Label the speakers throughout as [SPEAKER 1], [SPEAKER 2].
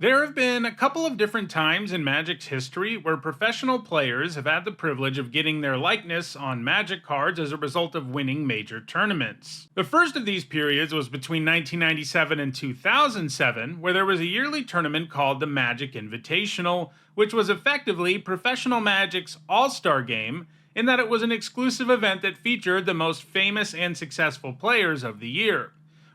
[SPEAKER 1] There have been a couple of different times in Magic's history where professional players have had the privilege of getting their likeness on Magic cards as a result of winning major tournaments. The first of these periods was between 1997 and 2007, where there was a yearly tournament called the Magic Invitational, which was effectively professional Magic's all-star game, in that it was an exclusive event that featured the most famous and successful players of the year.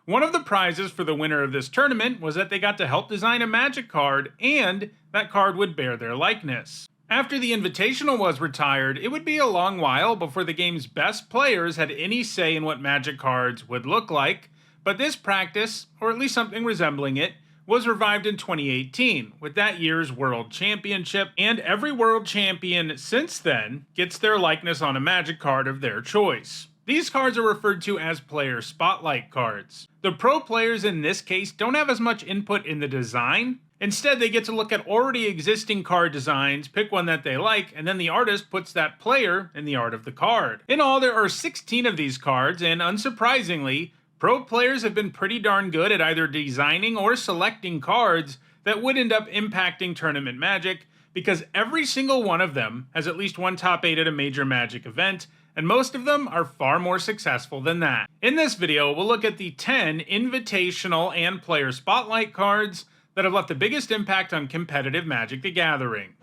[SPEAKER 1] One of the prizes for the winner of this tournament was that they got to help design a Magic card, and that card would bear their likeness. After the Invitational was retired, it would be a long while before the game's best players had any say in what Magic cards would look like, but this practice, or at least something resembling it, was revived in 2018 with that year's World Championship, and every World Champion since then gets their likeness on a Magic card of their choice. These cards are referred to as player spotlight cards. The pro players in this case don't have as much input in the design. Instead, they get to look at already existing card designs, pick one that they like, and then the artist puts that player in the art of the card. In all, there are 16 of these cards, and unsurprisingly, pro players have been pretty darn good at either designing or selecting cards that would end up impacting tournament Magic, because every single one of them has at least one top 8 at a major Magic event, and most of them are far more successful than that. In this video, we'll look at the 10 invitational and player spotlight cards that have left the biggest impact on competitive Magic the Gathering.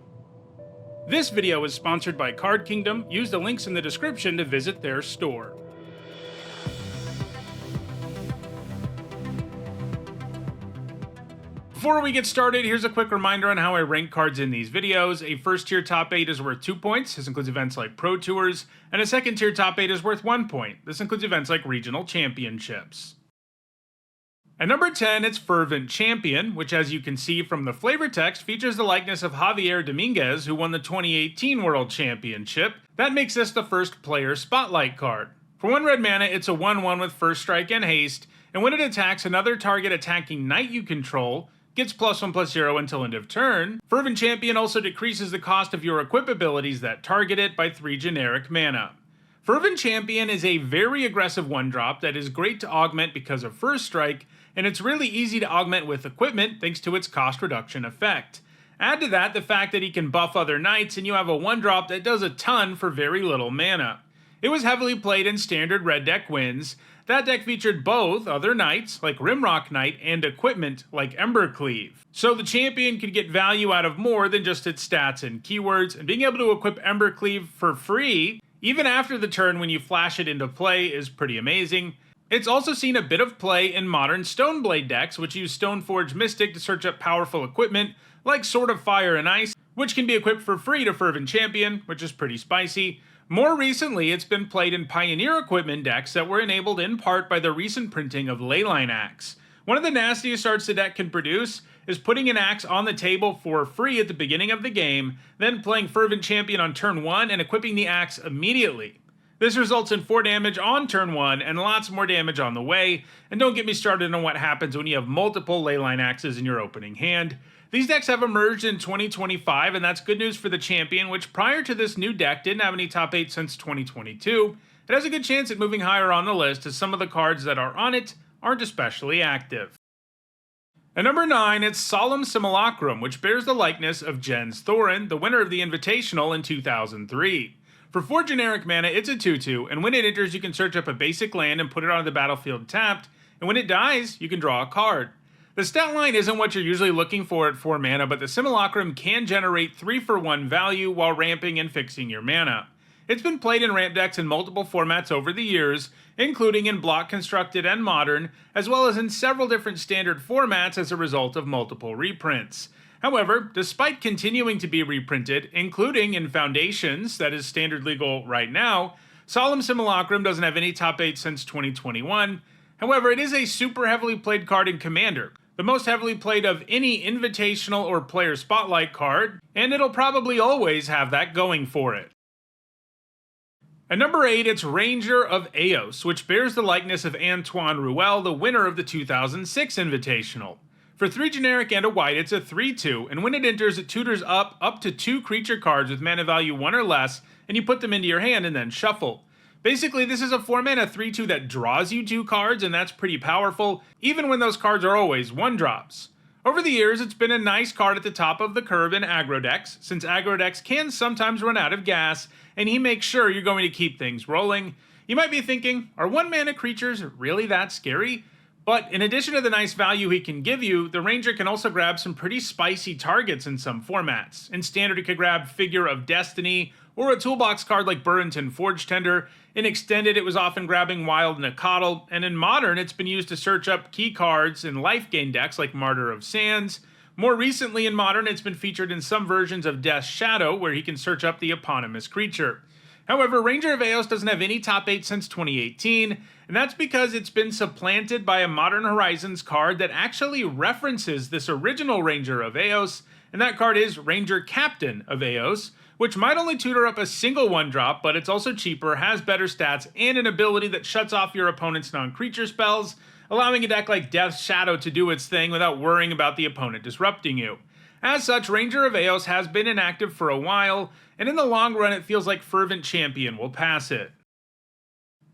[SPEAKER 1] This video is sponsored by Card Kingdom. Use the links in the description to visit their store. Before we get started, here's a quick reminder on how I rank cards in these videos. A first tier top 8 is worth 2 points. This includes events like Pro Tours, and a second tier top 8 is worth 1 point. This includes events like regional championships. At number 10, it's Fervent Champion, which, as you can see from the flavor text, features the likeness of Javier Dominguez, who won the 2018 World Championship. That makes this the first player spotlight card. For 1 red mana, it's a 1/1 with first strike and haste, and when it attacks another target attacking knight you control, gets +1/+0 until end of turn. Fervent Champion also decreases the cost of your equip abilities that target it by 3 generic mana. Fervent Champion is a very aggressive 1-drop that is great to augment because of first strike, and it's really easy to augment with equipment thanks to its cost reduction effect. Add to that the fact that he can buff other knights, and you have a 1-drop that does a ton for very little mana. It was heavily played in standard red deck wins. That deck featured both other knights, like Rimrock Knight, and equipment, like Embercleave. So the champion could get value out of more than just its stats and keywords, and being able to equip Embercleave for free, even after the turn when you flash it into play, is pretty amazing. It's also seen a bit of play in modern Stoneblade decks, which use Stoneforge Mystic to search up powerful equipment, like Sword of Fire and Ice, which can be equipped for free to Fervent Champion, which is pretty spicy. More recently, it's been played in Pioneer equipment decks that were enabled in part by the recent printing of Leyline Axe. One of the nastiest arts the deck can produce is putting an axe on the table for free at the beginning of the game, then playing Fervent Champion on turn 1 and equipping the axe immediately. This results in 4 damage on turn 1 and lots more damage on the way, and don't get me started on what happens when you have multiple Leyline Axes in your opening hand. These decks have emerged in 2025, and that's good news for the champion, which prior to this new deck didn't have any top 8 since 2022. It has a good chance at moving higher on the list, as some of the cards that are on it aren't especially active. At number 9, it's Solemn Simulacrum, which bears the likeness of Jens Thorin, the winner of the Invitational in 2003. For 4 generic mana, it's a 2/2, and when it enters, you can search up a basic land and put it on the battlefield tapped, and when it dies, you can draw a card. The stat line isn't what you're usually looking for at 4 mana, but the Simulacrum can generate 3-for-1 value while ramping and fixing your mana. It's been played in ramp decks in multiple formats over the years, including in Block Constructed and Modern, as well as in several different standard formats as a result of multiple reprints. However, despite continuing to be reprinted, including in Foundations, that is standard legal right now, Solemn Simulacrum doesn't have any top 8 since 2021. However, it is a super heavily played card in Commander, the most heavily played of any invitational or player spotlight card, and it'll probably always have that going for it. At number 8, it's Ranger of Eos, which bears the likeness of Antoine Ruel, the winner of the 2006 Invitational. For 3 generic and a white, it's a 3/2, and when it enters, it tutors up to 2 creature cards with mana value 1 or less, and you put them into your hand and then shuffle. Basically, this is a 4-mana 3/2 that draws you 2 cards, and that's pretty powerful, even when those cards are always 1-drops. Over the years, it's been a nice card at the top of the curve in aggro decks, since aggro decks can sometimes run out of gas, and he makes sure you're going to keep things rolling. You might be thinking, are 1-mana creatures really that scary? But in addition to the nice value he can give you, the Ranger can also grab some pretty spicy targets in some formats. In Standard, he could grab Figure of Destiny, or a toolbox card like Burrington Forge Tender. In Extended, it was often grabbing Wild Nacatl, and in Modern, it's been used to search up key cards in life gain decks like Martyr of Sands. More recently in Modern, it's been featured in some versions of Death's Shadow, where he can search up the eponymous creature. However, Ranger of Eos doesn't have any top 8 since 2018, and that's because it's been supplanted by a Modern Horizons card that actually references this original Ranger of Eos, and that card is Ranger Captain of Eos, which might only tutor up a single 1-drop, but it's also cheaper, has better stats, and an ability that shuts off your opponent's non-creature spells, allowing a deck like Death's Shadow to do its thing without worrying about the opponent disrupting you. As such, Ranger of Eos has been inactive for a while, and in the long run it feels like Fervent Champion will pass it.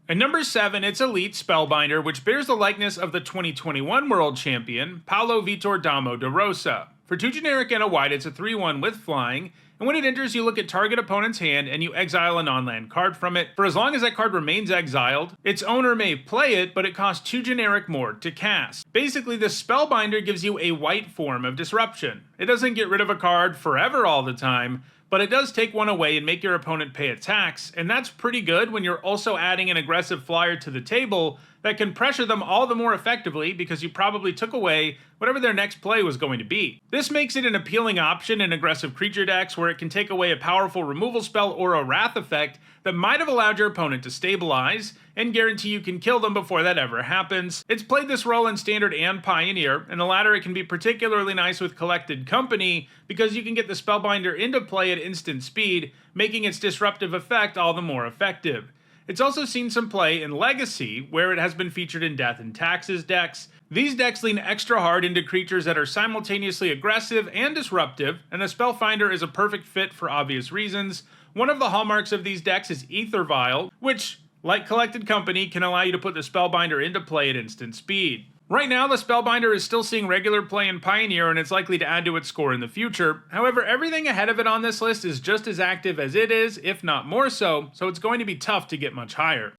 [SPEAKER 1] At number 7, it's Elite Spellbinder, which bears the likeness of the 2021 World Champion, Paulo Vitor Damo de Rosa. For 2 generic and a white, it's a 3/1 with flying, and when it enters, you look at target opponent's hand and you exile a non-land card from it. For as long as that card remains exiled, its owner may play it, but it costs 2 generic more to cast. Basically, the Spellbinder gives you a white form of disruption. It doesn't get rid of a card forever all the time, but it does take one away and make your opponent pay a tax, and that's pretty good when you're also adding an aggressive flyer to the table that can pressure them all the more effectively because you probably took away whatever their next play was going to be. This makes it an appealing option in aggressive creature decks where it can take away a powerful removal spell or a wrath effect that might have allowed your opponent to stabilize, and guarantee you can kill them before that ever happens. It's played this role in Standard and Pioneer, and the latter it can be particularly nice with Collected Company because you can get the Spellbinder into play at instant speed, making its disruptive effect all the more effective. It's also seen some play in Legacy, where it has been featured in Death and Taxes decks. These decks lean extra hard into creatures that are simultaneously aggressive and disruptive, and the Spellfinder is a perfect fit for obvious reasons. One of the hallmarks of these decks is Aether Vial, which, like Collected Company, can allow you to put the Spellbinder into play at instant speed. Right now, the Spellbinder is still seeing regular play in Pioneer, and it's likely to add to its score in the future. However, everything ahead of it on this list is just as active as it is, if not more so it's going to be tough to get much higher.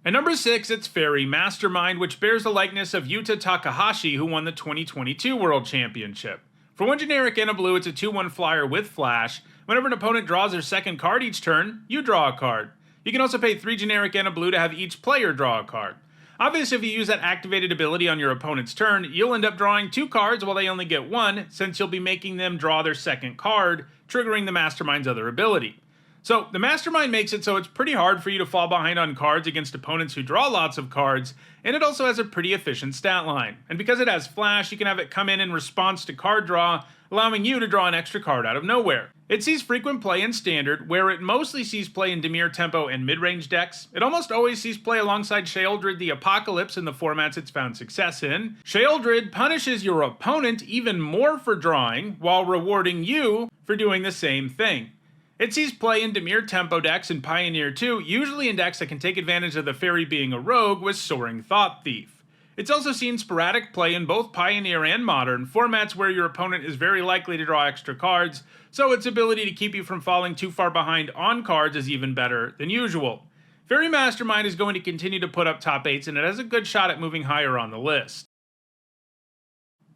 [SPEAKER 1] At number 6, it's Faerie Mastermind, which bears the likeness of Yuta Takahashi, who won the 2022 World Championship. For 1 generic and a blue, it's a 2/1 flyer with flash. Whenever an opponent draws their second card each turn, you draw a card. You can also pay 3 generic and a blue to have each player draw a card. Obviously, if you use that activated ability on your opponent's turn, you'll end up drawing 2 cards while they only get 1, since you'll be making them draw their second card, triggering the Mastermind's other ability. So, the Mastermind makes it so it's pretty hard for you to fall behind on cards against opponents who draw lots of cards, and it also has a pretty efficient stat line. And because it has flash, you can have it come in response to card draw, allowing you to draw an extra card out of nowhere. It sees frequent play in Standard, where it mostly sees play in Dimir Tempo and mid-range decks. It almost always sees play alongside Sheoldred the Apocalypse in the formats it's found success in. Sheoldred punishes your opponent even more for drawing, while rewarding you for doing the same thing. It sees play in Dimir Tempo decks and Pioneer too, usually in decks that can take advantage of the fairy being a rogue with Soaring Thought Thief. It's also seen sporadic play in both Pioneer and Modern, formats where your opponent is very likely to draw extra cards, so its ability to keep you from falling too far behind on cards is even better than usual. Faerie Mastermind is going to continue to put up top 8s, and it has a good shot at moving higher on the list.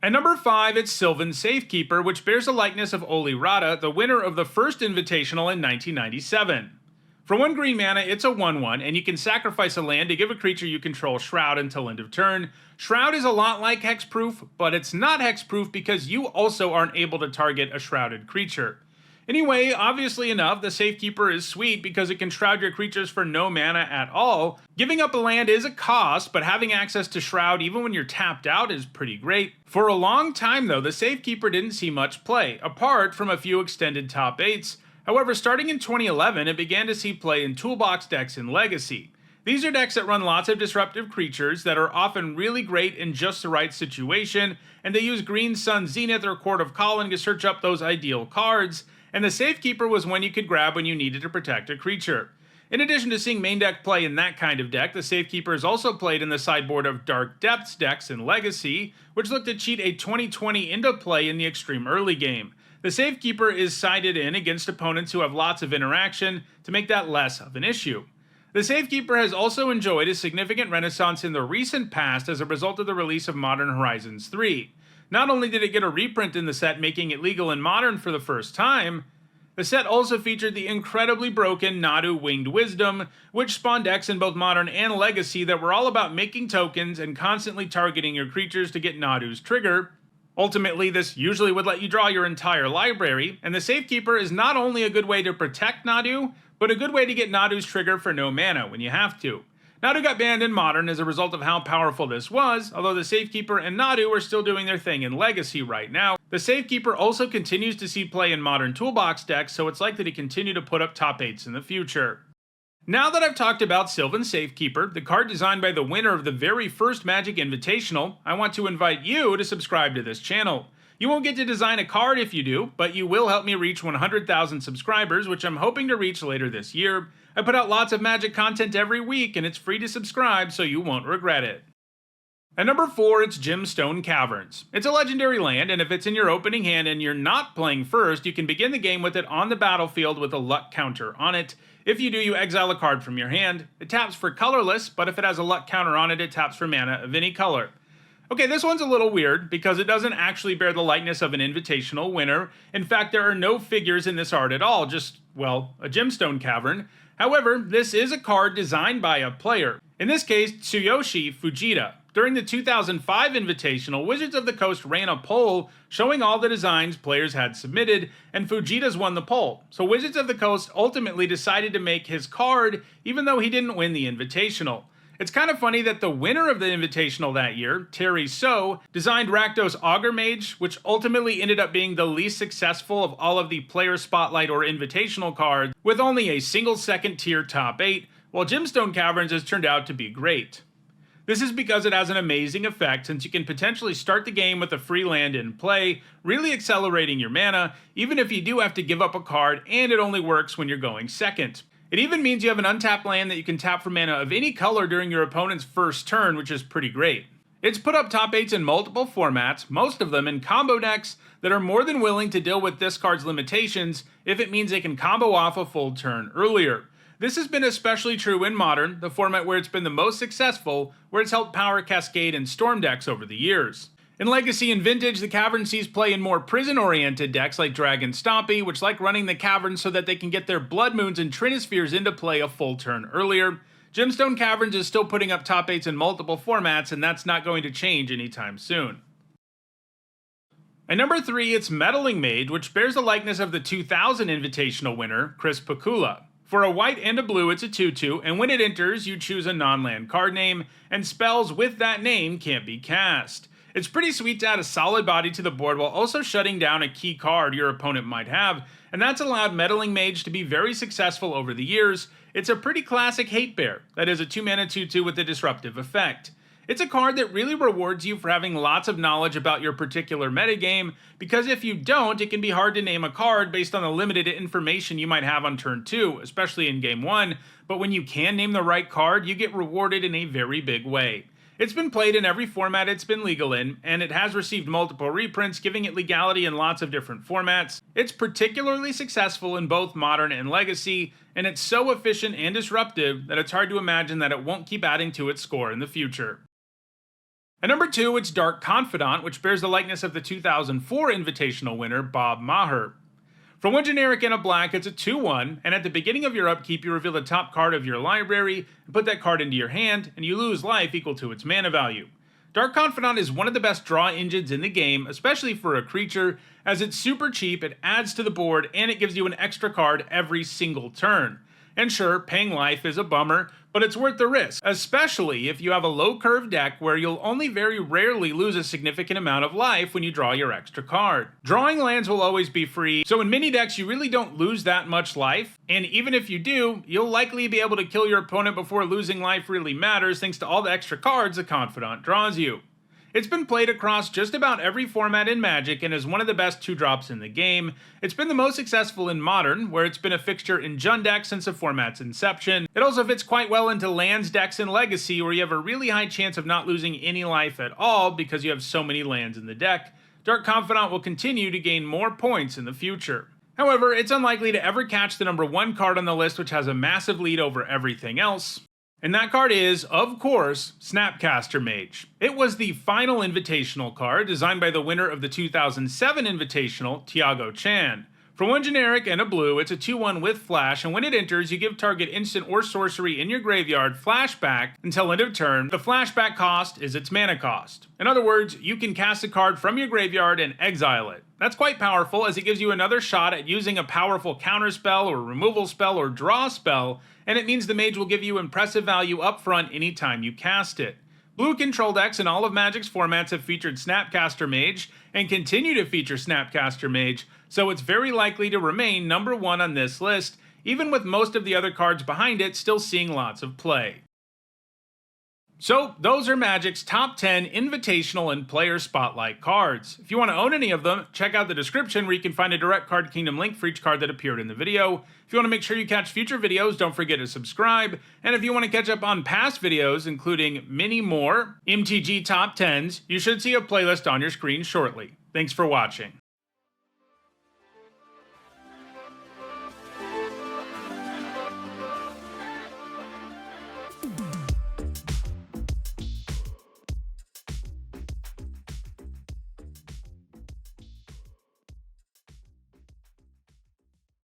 [SPEAKER 1] At number 5, it's Sylvan Safekeeper, which bears the likeness of Oli Rada, the winner of the first Invitational in 1997. For 1 green mana, it's a 1/1, and you can sacrifice a land to give a creature you control Shroud until end of turn. Shroud is a lot like Hexproof, but it's not Hexproof because you also aren't able to target a shrouded creature. Anyway, obviously enough, the Safekeeper is sweet because it can shroud your creatures for no mana at all. Giving up a land is a cost, but having access to Shroud even when you're tapped out is pretty great. For a long time though, the Safekeeper didn't see much play, apart from a few extended top 8s. However, starting in 2011, it began to see play in toolbox decks in Legacy. These are decks that run lots of disruptive creatures that are often really great in just the right situation, and they use Green Sun Zenith or Court of Calling to search up those ideal cards, and the Safekeeper was one you could grab when you needed to protect a creature. In addition to seeing main deck play in that kind of deck, the Safekeeper is also played in the sideboard of Dark Depths decks in Legacy, which look to cheat a 2020 into play in the extreme early game. The Safekeeper is sided in against opponents who have lots of interaction to make that less of an issue. The Safekeeper has also enjoyed a significant renaissance in the recent past as a result of the release of Modern Horizons 3. Not only did it get a reprint in the set making it legal in Modern for the first time, the set also featured the incredibly broken Nadu Winged Wisdom, which spawned decks in both Modern and Legacy that were all about making tokens and constantly targeting your creatures to get Nadu's trigger. Ultimately, this usually would let you draw your entire library, and the Safekeeper is not only a good way to protect Nadu, but a good way to get Nadu's trigger for no mana when you have to. Nadu got banned in Modern as a result of how powerful this was, although the Safekeeper and Nadu are still doing their thing in Legacy right now. The Safekeeper also continues to see play in Modern Toolbox decks, so it's likely to continue to put up top 8s in the future. Now that I've talked about Sylvan Safekeeper, the card designed by the winner of the very first Magic Invitational, I want to invite you to subscribe to this channel. You won't get to design a card if you do, but you will help me reach 100,000 subscribers, which I'm hoping to reach later this year. I put out lots of Magic content every week, and it's free to subscribe, so you won't regret it. At number 4, it's Gemstone Caverns. It's a legendary land, and if it's in your opening hand and you're not playing first, you can begin the game with it on the battlefield with a luck counter on it. If you do, you exile a card from your hand. It taps for colorless, but if it has a luck counter on it, it taps for mana of any color. Okay, this one's a little weird because it doesn't actually bear the likeness of an Invitational winner. In fact, there are no figures in this art at all, just, well, a Gemstone Cavern. However, this is a card designed by a player. In this case, Tsuyoshi Fujita. During the 2005 Invitational, Wizards of the Coast ran a poll showing all the designs players had submitted, and Fujita's won the poll. So Wizards of the Coast ultimately decided to make his card, even though he didn't win the Invitational. It's kind of funny that the winner of the Invitational that year, Terry So, designed Rakdos Augur Mage, which ultimately ended up being the least successful of all of the Player Spotlight or Invitational cards, with only a single second tier top 8, while Gemstone Caverns has turned out to be great. This is because it has an amazing effect since you can potentially start the game with a free land in play, really accelerating your mana, even if you do have to give up a card, and it only works when you're going second. It even means you have an untapped land that you can tap for mana of any color during your opponent's first turn, which is pretty great. It's put up top 8s in multiple formats, most of them in combo decks that are more than willing to deal with this card's limitations if it means they can combo off a full turn earlier. This has been especially true in Modern, the format where it's been the most successful, where it's helped power Cascade and Storm decks over the years. In Legacy and Vintage, the Cavern sees play in more prison-oriented decks like Dragon Stompy, which like running the Caverns so that they can get their Blood Moons and Trinispheres into play a full turn earlier. Gemstone Caverns is still putting up top 8s in multiple formats, and that's not going to change anytime soon. At number 3, it's Meddling Mage, which bears the likeness of the 2000 Invitational winner, Chris Pakula. For a white and a blue, it's a 2/2, and when it enters, you choose a non-land card name, and spells with that name can't be cast. It's pretty sweet to add a solid body to the board while also shutting down a key card your opponent might have, and that's allowed Meddling Mage to be very successful over the years. It's a pretty classic hate bear, that is a 2-mana 2/2 with a disruptive effect. It's a card that really rewards you for having lots of knowledge about your particular metagame, because if you don't, it can be hard to name a card based on the limited information you might have on turn 2, especially in game 1, but when you can name the right card, you get rewarded in a very big way. It's been played in every format it's been legal in, and it has received multiple reprints, giving it legality in lots of different formats. It's particularly successful in both Modern and Legacy, and it's so efficient and disruptive that it's hard to imagine that it won't keep adding to its score in the future. At number 2, it's Dark Confidant, which bears the likeness of the 2004 Invitational winner, Bob Maher. For one generic and a black, it's a 2/1, and at the beginning of your upkeep, you reveal the top card of your library, and put that card into your hand, and you lose life equal to its mana value. Dark Confidant is one of the best draw engines in the game, especially for a creature, as it's super cheap, it adds to the board, and it gives you an extra card every single turn. And sure, paying life is a bummer, but it's worth the risk, especially if you have a low curve deck where you'll only very rarely lose a significant amount of life when you draw your extra card. Drawing lands will always be free, so in mini decks you really don't lose that much life, and even if you do, you'll likely be able to kill your opponent before losing life really matters thanks to all the extra cards the Confidant draws you. It's been played across just about every format in Magic and is one of the best 2-drops in the game. It's been the most successful in Modern, where it's been a fixture in Jund decks since the format's inception. It also fits quite well into lands decks in Legacy, where you have a really high chance of not losing any life at all because you have so many lands in the deck. Dark Confidant will continue to gain more points in the future. However, it's unlikely to ever catch the number 1 card on the list, which has a massive lead over everything else. And that card is, of course, Snapcaster Mage. It was the final Invitational card, designed by the winner of the 2007 Invitational, Tiago Chan. For 1 generic and a blue, it's a 2/1 with flash, and when it enters, you give target instant or sorcery in your graveyard flashback until end of turn. The flashback cost is its mana cost. In other words, you can cast a card from your graveyard and exile it. That's quite powerful, as it gives you another shot at using a powerful counterspell or removal spell or draw spell, and it means the mage will give you impressive value upfront anytime you cast it. Blue control decks in all of Magic's formats have featured Snapcaster Mage, and continue to feature Snapcaster Mage, so it's very likely to remain number 1 on this list, even with most of the other cards behind it still seeing lots of play. So, those are Magic's top 10 Invitational and Player Spotlight cards. If you want to own any of them, check out the description where you can find a direct Card Kingdom link for each card that appeared in the video. If you want to make sure you catch future videos, don't forget to subscribe. And if you want to catch up on past videos, including many more MTG Top 10s, you should see a playlist on your screen shortly. Thanks for watching.